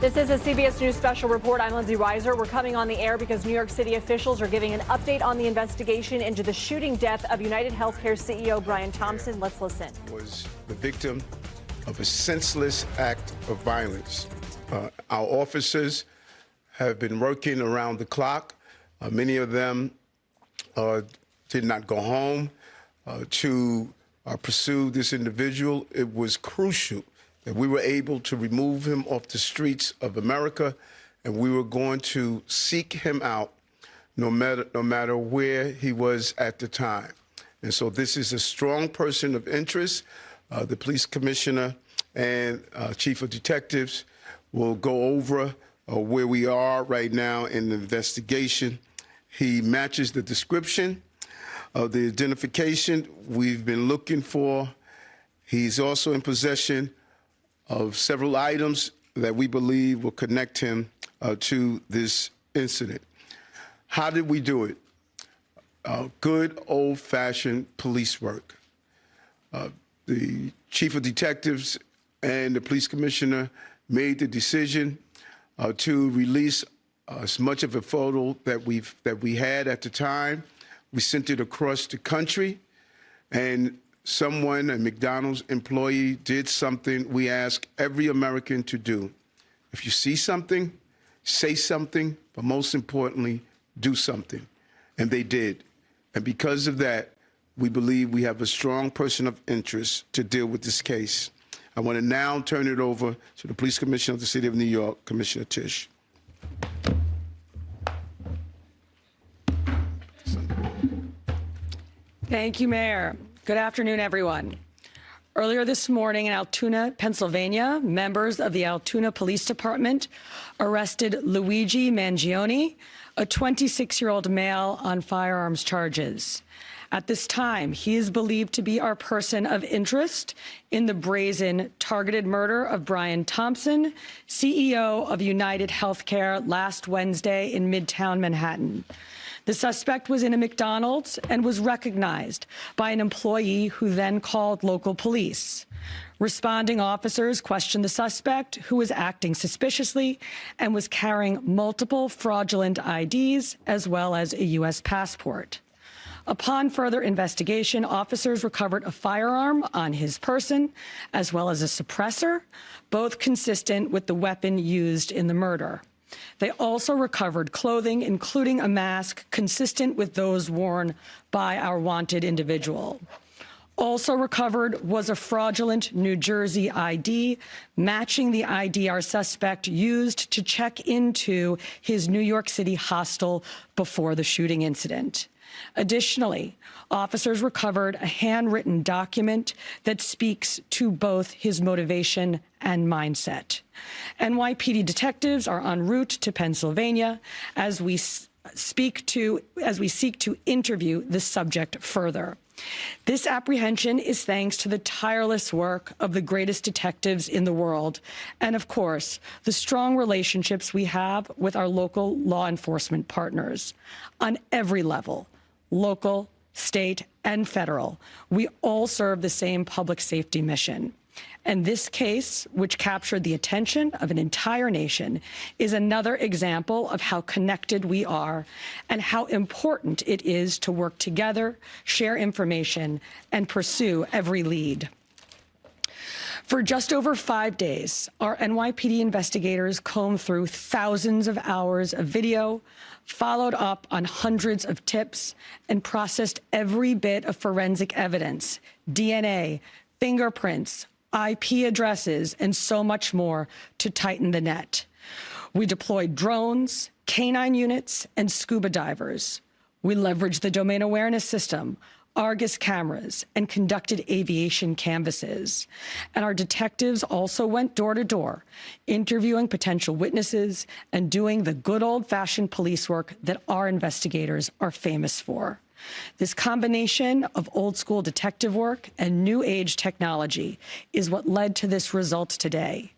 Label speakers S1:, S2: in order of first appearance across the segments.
S1: This is a CBS News special report. I'm Lindsey Reiser. We're coming on the air because New York City officials are giving an update on the investigation into the shooting death of UnitedHealthcare CEO Brian Thompson. Let's listen.
S2: Was the victim of a senseless act of violence. Our officers have been working around the clock. Many of them did not go home to pursue this individual. It was crucial that we were able to remove him off the streets of America, and we were going to seek him out no matter where he was at the time. And so this is a strong person of interest. The police commissioner and chief of detectives will go over where we are right now in the investigation. He matches the description of the identification we've been looking for. He's also in possession of several items that we believe will connect him to this incident. How did we do it? Good old-fashioned police work. The chief of detectives and the police commissioner made the decision to release as much of a photo that we had at the time. We sent it across the country, and someone, a McDonald's employee, did something we ask every American to do. If you see something, say something, but most importantly, do something. And they did. And because of that, we believe we have a strong person of interest to deal with this case. I want to now turn it over to the police commissioner of the city of New York, Commissioner Tisch.
S3: Thank you, Mayor. Good afternoon, everyone. Earlier this morning in Altoona, Pennsylvania, members of the Altoona Police Department arrested Luigi Mangione, a 26-year-old male, on firearms charges. At this time, he is believed to be our person of interest in the brazen, targeted murder of Brian Thompson, CEO of UnitedHealthcare, last Wednesday in Midtown Manhattan. The suspect was in a McDonald's and was recognized by an employee who then called local police. Responding officers questioned the suspect, who was acting suspiciously and was carrying multiple fraudulent IDs as well as a U.S. passport. Upon further investigation, officers recovered a firearm on his person as well as a suppressor, both consistent with the weapon used in the murder. They also recovered clothing, including a mask consistent with those worn by our wanted individual. Also recovered was a fraudulent New Jersey ID, matching the ID our suspect used to check into his New York City hostel before the shooting incident. Additionally, officers recovered a handwritten document that speaks to both his motivation and mindset. NYPD detectives are en route to Pennsylvania as we seek to interview the subject further. This apprehension is thanks to the tireless work of the greatest detectives in the world and, of course, the strong relationships we have with our local law enforcement partners. On every level, local, state, and federal, we all serve the same public safety mission. And this case, which captured the attention of an entire nation, is another example of how connected we are and how important it is to work together, share information, and pursue every lead. For just over 5 days, our NYPD investigators combed through thousands of hours of video, followed up on hundreds of tips, and processed every bit of forensic evidence, DNA, fingerprints, IP addresses, and so much more to tighten the net. We deployed drones, canine units, and scuba divers. We leveraged the domain awareness system, Argus cameras, and conducted aviation canvasses. And our detectives also went door to door, interviewing potential witnesses and doing the good old-fashioned police work that our investigators are famous for. This combination of old-school detective work and new-age technology is what led to this result today.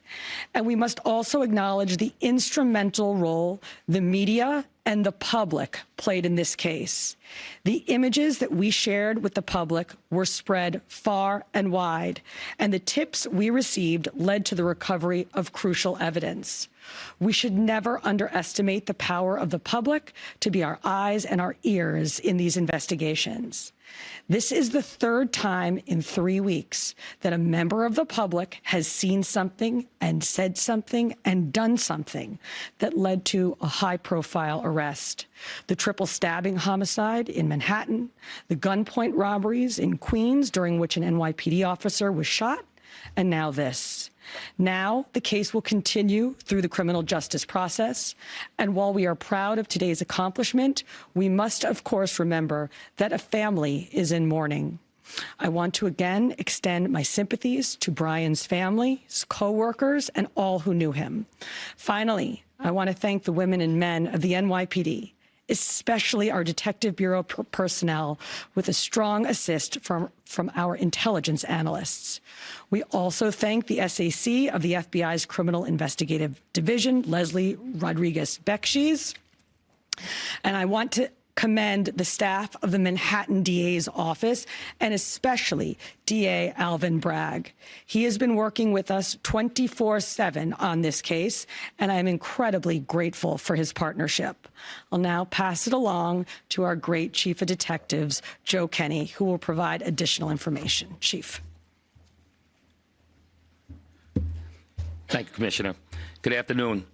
S3: And we must also acknowledge the instrumental role the media and the public played in this case. The images that we shared with the public were spread far and wide, and the tips we received led to the recovery of crucial evidence. We should never underestimate the power of the public to be our eyes and our ears in these investigations. This is the third time in 3 weeks that a member of the public has seen something and said something and done something that led to a high-profile arrest. The triple stabbing homicide in Manhattan, the gunpoint robberies in Queens during which an NYPD officer was shot, and now this. Now, the case will continue through the criminal justice process. And while we are proud of today's accomplishment, we must, of course, remember that a family is in mourning. I want to again extend my sympathies to Brian's family, his co-workers, and all who knew him. Finally, I want to thank the women and men of the NYPD, especially our Detective Bureau personnel, with a strong assist from our intelligence analysts. We also thank the SAC of the FBI's Criminal Investigative Division, Leslie Rodriguez-Bekshies. And I want to commend the staff of the Manhattan DA's office, and especially DA Alvin Bragg. He has been working with us 24/7 on this case, and I am incredibly grateful for his partnership. I'll now pass it along to our great Chief of Detectives, Joe Kenny, who will provide additional information. Chief.
S4: Thank you, Commissioner. Good afternoon.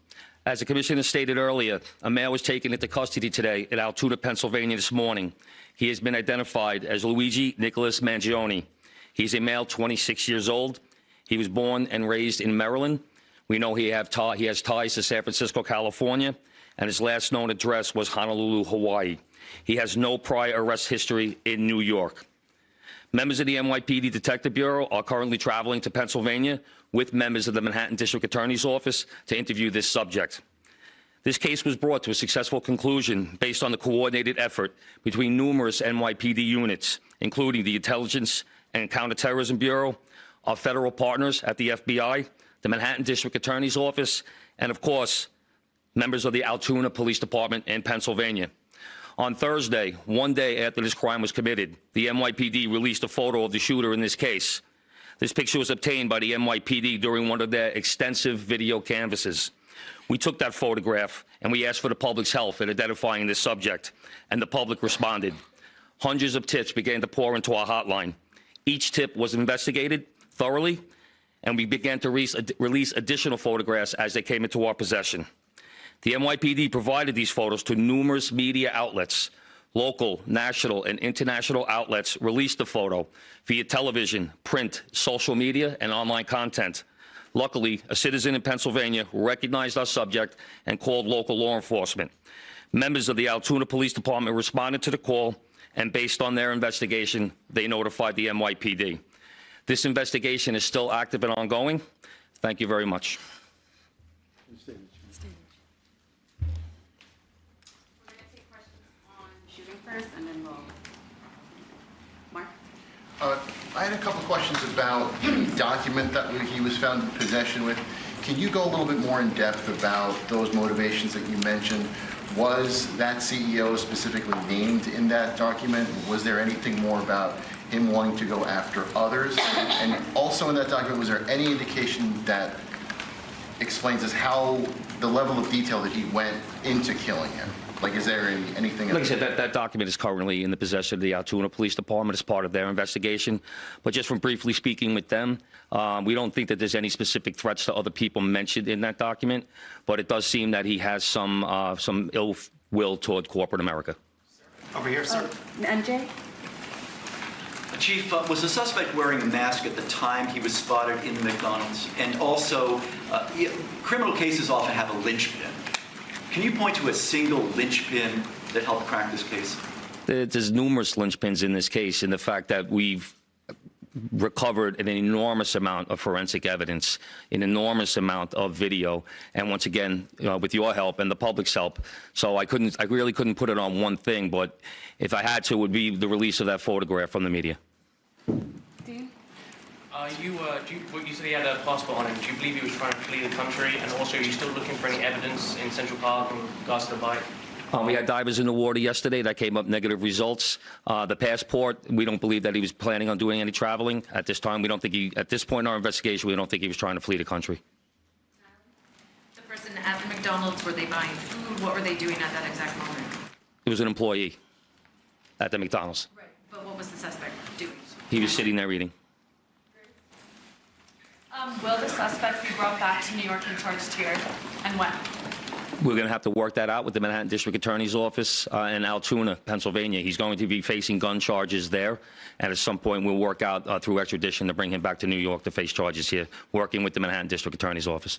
S4: As the Commissioner stated earlier, a male was taken into custody today in Altoona, Pennsylvania this morning. He has been identified as Luigi Nicholas Mangione. He's a male, 26 years old. He was born and raised in Maryland. We know he has ties to San Francisco, California, and his last known address was Honolulu, Hawaii. He has no prior arrest history in New York. Members of the NYPD Detective Bureau are currently traveling to Pennsylvania with members of the Manhattan District Attorney's Office to interview this subject. This case was brought to a successful conclusion based on the coordinated effort between numerous NYPD units, including the Intelligence and Counterterrorism Bureau, our federal partners at the FBI, the Manhattan District Attorney's Office, and, of course, members of the Altoona Police Department in Pennsylvania. On Thursday, one day after this crime was committed, the NYPD released a photo of the shooter in this case. This picture was obtained by the NYPD during one of their extensive video canvasses. We took that photograph and we asked for the public's help in identifying this subject, and the public responded. Hundreds of tips began to pour into our hotline. Each tip was investigated thoroughly, and we began to release additional photographs as they came into our possession. The NYPD provided these photos to numerous media outlets. Local, national, and international outlets released the photo via television, print, social media, and online content. Luckily, a citizen in Pennsylvania recognized our subject and called local law enforcement. Members of the Altoona Police Department responded to the call, and based on their investigation, they notified the NYPD. This investigation is still active and ongoing. Thank you very much.
S5: And then we'll... Mark?
S6: I had a couple questions about the document that he was found in possession with. Can you go a little bit more in depth about those motivations that you mentioned? Was that CEO specifically named in that document? Was there anything more about him wanting to go after others? And also in that document, was there any indication that explains us how the level of detail that he went into killing him? Like, is there anything?
S4: Like I said, that document is currently in the possession of the Altoona Police Department as part of their investigation. But just from briefly speaking with them, we don't think that there's any specific threats to other people mentioned in that document. But it does seem that he has some ill will toward corporate America.
S7: Over here, sir.
S5: MJ?
S7: Chief, was the suspect wearing a mask at the time he was spotted in the McDonald's? And also, criminal cases often have a linchpin. Can you point to a single linchpin that helped crack this case?
S4: There's numerous linchpins in this case, in the fact that we've recovered an enormous amount of forensic evidence, an enormous amount of video, and once again, with your help and the public's help. So I really couldn't put it on one thing, but if I had to, it would be the release of that photograph from the media.
S5: Dean?
S8: You said he had a passport on him. Do you believe he was trying to flee the country? And also, are you still looking for any evidence in Central Park in regards to the bike?
S4: We had divers in the water yesterday that came up negative results. The passport, we don't believe that he was planning on doing any traveling at this time. We don't think he, at this point in our investigation, we don't think he was trying to flee the country.
S5: The person at the McDonald's, were they buying food? What were they doing at that exact moment?
S4: He was an employee at the McDonald's.
S5: Right. But what was the suspect doing?
S4: He was sitting there eating.
S9: Will the suspect be brought back to New York and charged here, and when?
S4: We're going to have to work that out with the Manhattan District Attorney's Office in Altoona, Pennsylvania. He's going to be facing gun charges there, and at some point we'll work out through extradition to bring him back to New York to face charges here, working with the Manhattan District Attorney's Office.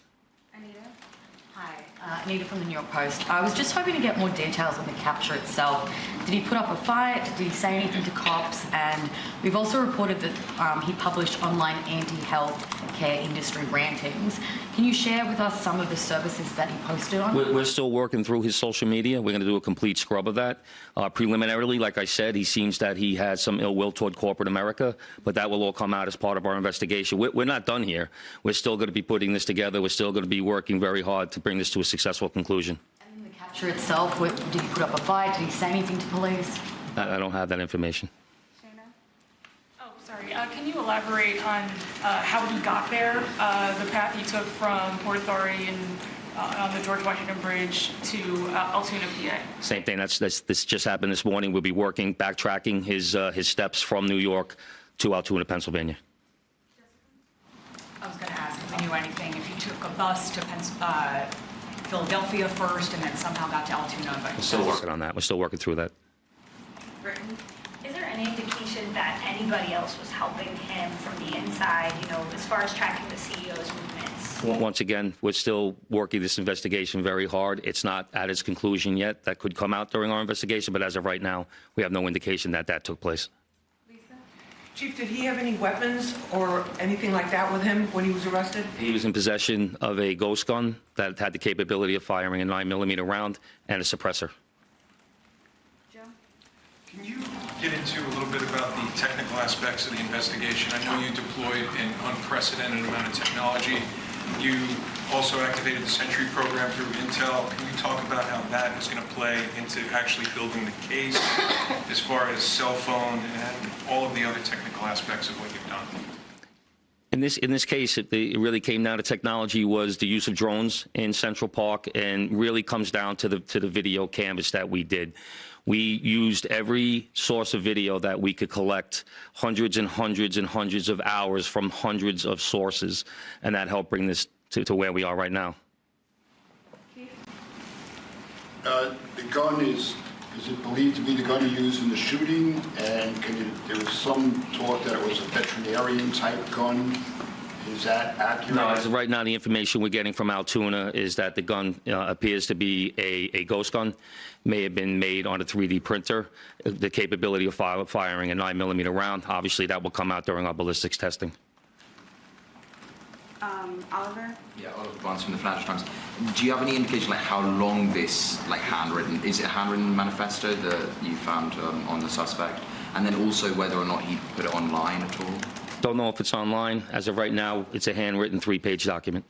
S10: Hi, Anita from the New York Post. I was just hoping to get more details on the capture itself. Did he put up a fight? Did he say anything to cops? And we've also reported that he published online anti-health care industry rantings. Can you share with us some of the services that he posted on?
S4: We're still working through his social media. We're going to do a complete scrub of that. Preliminarily, like I said, he seems that he has some ill will toward corporate America, but that will all come out as part of our investigation. We're not done here. We're still going to be putting this together. We're still going to be working very hard to bring this to a successful conclusion.
S10: And in the capture itself, did he put up a fight? Did he say anything to police?
S4: I don't have that information.
S9: Can you elaborate on how he got there, the path he took from Port Authority and on the George Washington Bridge to Altoona, PA?
S4: Same thing. This just happened this morning. We'll be working, backtracking his steps from New York to Altoona, Pennsylvania.
S11: I was going to ask if we knew anything, if he took a bus to Philadelphia first and then somehow got to Altoona. But
S4: We're still working on that. We're still working through that.
S12: Is there any indication that anybody else was helping him from the inside, you know, as far as tracking the CEO's movements?
S4: Once again, we're still working this investigation very hard. It's not at its conclusion yet. That could come out during our investigation, but as of right now, we have no indication that that took place.
S13: Chief, did he have any weapons or anything like that with him when he was arrested?
S4: He was in possession of a ghost gun that had the capability of firing a 9mm round and a suppressor.
S14: Can you get into a little bit about the technical aspects of the investigation? I know you deployed an unprecedented amount of technology. You also activated the Sentry program through Intel. Can you talk about how that is going to play into actually building the case as far as cell phone and all of the other technical aspects of what you've done?
S4: In this case, it really came down to technology was the use of drones in Central Park, and really comes down to the video canvas that we did. We used every source of video that we could collect, hundreds and hundreds and hundreds of hours from hundreds of sources, and that helped bring this to where we are right now.
S15: The gun is it believed to be the gun used in the shooting? And there was some talk that it was a veterinarian type gun. Is that accurate?
S4: No, as of right now, the information we're getting from Altoona is that the gun appears to be a ghost gun. May have been made on a 3D printer. The capability of firing a 9mm round, obviously that will come out during our ballistics testing.
S5: Oliver?
S16: Yeah, Oliver Barnes from the Financial Times. Do you have any indication like how long this handwritten, is it a handwritten manifesto that you found on the suspect? And then also whether or not he put it online at all?
S4: Don't know if it's online. As of right now, it's a handwritten 3-page document.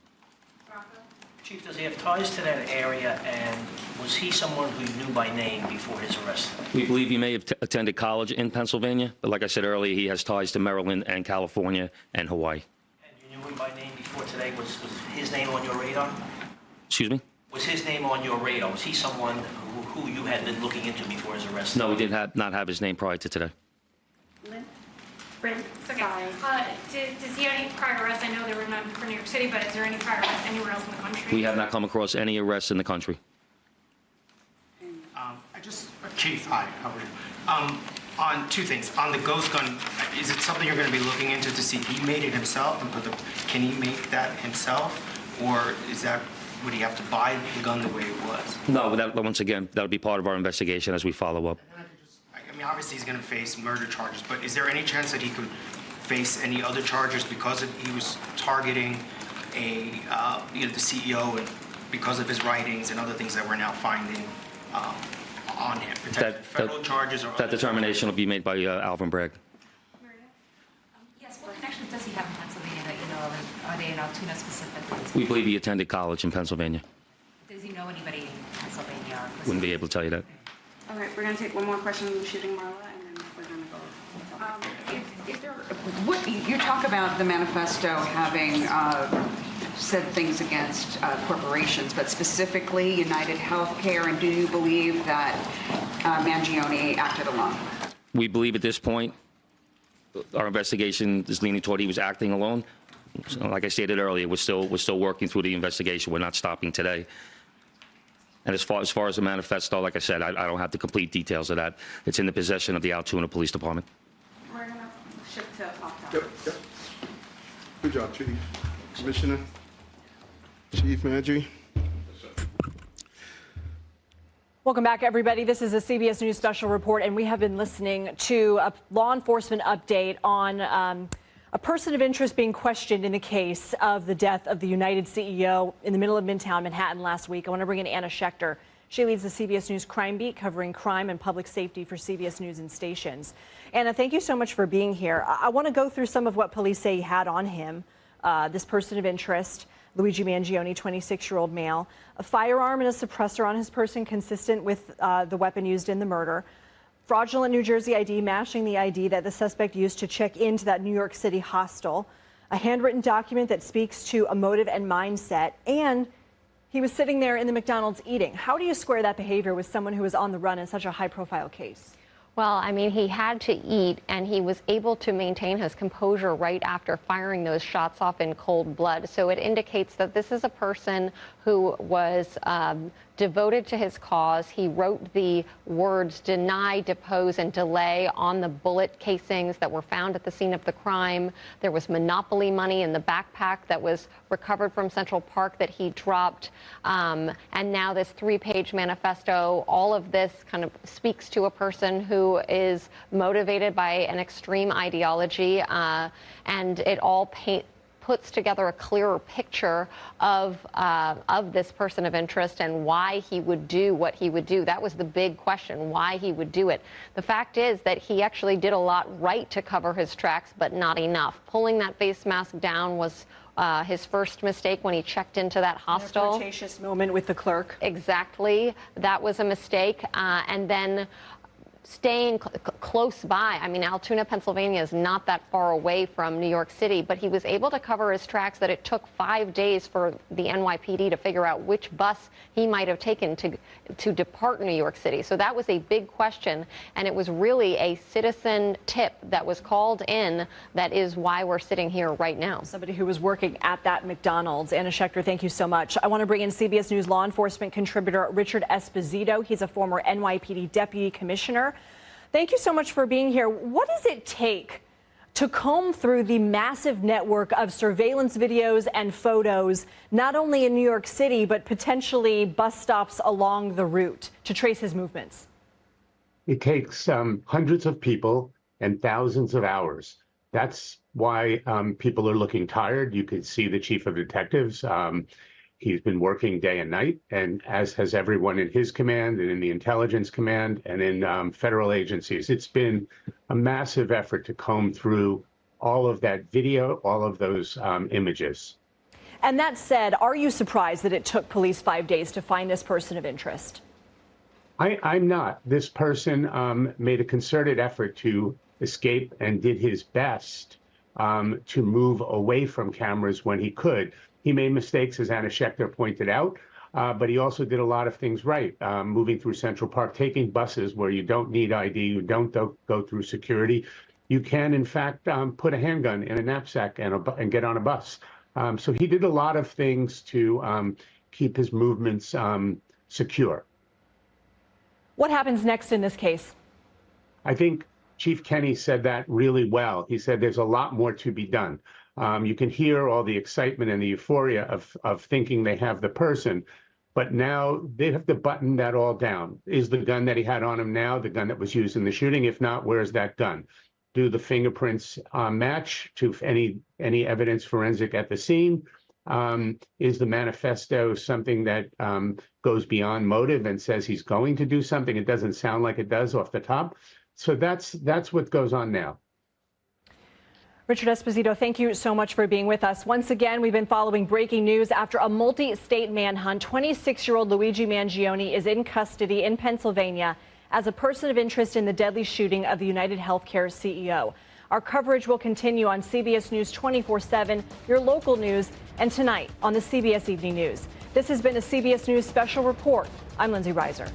S17: Chief, does he have ties to that area, and was he someone who you knew by name before his arrest?
S4: We believe he may have attended college in Pennsylvania, but like I said earlier, he has ties to Maryland and California and Hawaii.
S17: And you knew him by name before today. Was his name on your radar?
S4: Excuse me?
S17: Was his name on your radar? Was he someone who you had been looking into before his arrest?
S4: No, we did not have his name prior to today.
S12: Brent, okay. Does he have any prior arrests? I know there were none for New York City, but is there any prior arrests anywhere else in the country?
S4: We have not come across any arrests in the country.
S18: Chief, hi, how are you? On two things. On the ghost gun, is it something you're going to be looking into to see if he made it himself? Can he make that himself? Or would he have to buy the gun the way it was?
S4: No, once again, that'll be part of our investigation as we follow up.
S18: I mean, obviously he's going to face murder charges, but is there any chance that he could face any other charges because he was targeting the CEO, and because of his writings and other things that we're now finding on him? Federal charges or
S4: that determination will be made by Alvin Bragg.
S10: Yes, what connections does he have in Pennsylvania that you know of? Are they in Altoona specifically?
S4: We believe he attended college in Pennsylvania.
S10: Does he know anybody in Pennsylvania?
S4: Wouldn't be able to tell you that.
S19: All right, we're going to take one more question on shooting Marla, and then we're going to go. You talk about the manifesto having said things against corporations, but specifically UnitedHealthcare, and do you believe that Mangione acted alone?
S4: We believe at this point, our investigation is leaning toward he was acting alone. So, like I stated earlier, we're still working through the investigation. We're not stopping today. And as far as the manifesto, like I said, I don't have the complete details of that. It's in the possession of the Altoona Police Department.
S19: We're going to shift to opt-out.
S2: Yep. Good job, Chief. Commissioner. Chief Mangione.
S1: Welcome back, everybody. This is a CBS News special report, and we have been listening to a law enforcement update on a person of interest being questioned in the case of the death of the United CEO in the middle of Midtown Manhattan last week. I want to bring in Anna Schechter. She leads the CBS News crime beat, covering crime and public safety for CBS News and Stations. Anna, thank you so much for being here. I want to go through some of what police say he had on him, this person of interest. Luigi Mangione, 26-year-old male, a firearm and a suppressor on his person consistent with the weapon used in the murder, fraudulent New Jersey ID matching the ID that the suspect used to check into that New York City hostel, a handwritten document that speaks to a motive and mindset, and he was sitting there in the McDonald's eating. How do you square that behavior with someone who was on the run in such a high-profile case?
S20: Well, I mean, he had to eat, and he was able to maintain his composure right after firing those shots off in cold blood. So it indicates that this is a person who was devoted to his cause. He wrote the words deny, depose, and delay on the bullet casings that were found at the scene of the crime. There was Monopoly money in the backpack that was recovered from Central Park that he dropped. And now this 3-page manifesto, all of this kind of speaks to a person who is motivated by an extreme ideology, and it all puts together a clearer picture of this person of interest and why he would do what he would do. That was the big question, why he would do it. The fact is that he actually did a lot right to cover his tracks, but not enough. Pulling that face mask down was his first mistake when he checked into that hostel.
S1: A flirtatious moment with the clerk.
S20: Exactly. That was a mistake. And then staying close by. I mean, Altoona, Pennsylvania is not that far away from New York City, but he was able to cover his tracks that it took 5 days for the NYPD to figure out which bus he might have taken to depart New York City. So that was a big question, and it was really a citizen tip that was called in that is why we're sitting here right now.
S1: Somebody who was working at that McDonald's. Anna Schechter, thank you so much. I want to bring in CBS News law enforcement contributor Richard Esposito. He's a former NYPD deputy commissioner. Thank you so much for being here. What does it take to comb through the massive network of surveillance videos and photos, not only in New York City, but potentially bus stops along the route to trace his movements?
S21: It takes hundreds of people and thousands of hours. That's why people are looking tired. You could see the chief of detectives. He's been working day and night, and as has everyone in his command and in the intelligence command and in federal agencies. It's been a massive effort to comb through all of that video, all of those images.
S1: And that said, are you surprised that it took police 5 days to find this person of interest?
S21: I'm not. This person made a concerted effort to escape and did his best to move away from cameras when he could. He made mistakes, as Anna Schechter pointed out, but he also did a lot of things right, moving through Central Park, taking buses where you don't need ID, you don't go through security. You can, in fact, put a handgun in a knapsack and get on a bus. So he did a lot of things to keep his movements secure.
S1: What happens next in this case?
S21: I think Chief Kenny said that really well. He said there's a lot more to be done. You can hear all the excitement and the euphoria of thinking they have the person, but now they have to button that all down. Is the gun that he had on him now the gun that was used in the shooting? If not, where's that gun? Do the fingerprints match to any evidence forensic at the scene? Is the manifesto something that goes beyond motive and says he's going to do something? It doesn't sound like it does off the top. So that's what goes on now.
S1: Richard Esposito, thank you so much for being with us. Once again, we've been following breaking news after a multi-state manhunt. 26-year-old Luigi Mangione is in custody in Pennsylvania as a person of interest in the deadly shooting of the UnitedHealthcare CEO. Our coverage will continue on CBS News 24/7, your local news, and tonight on the CBS Evening News. This has been a CBS News Special Report. I'm Lindsey Reiser.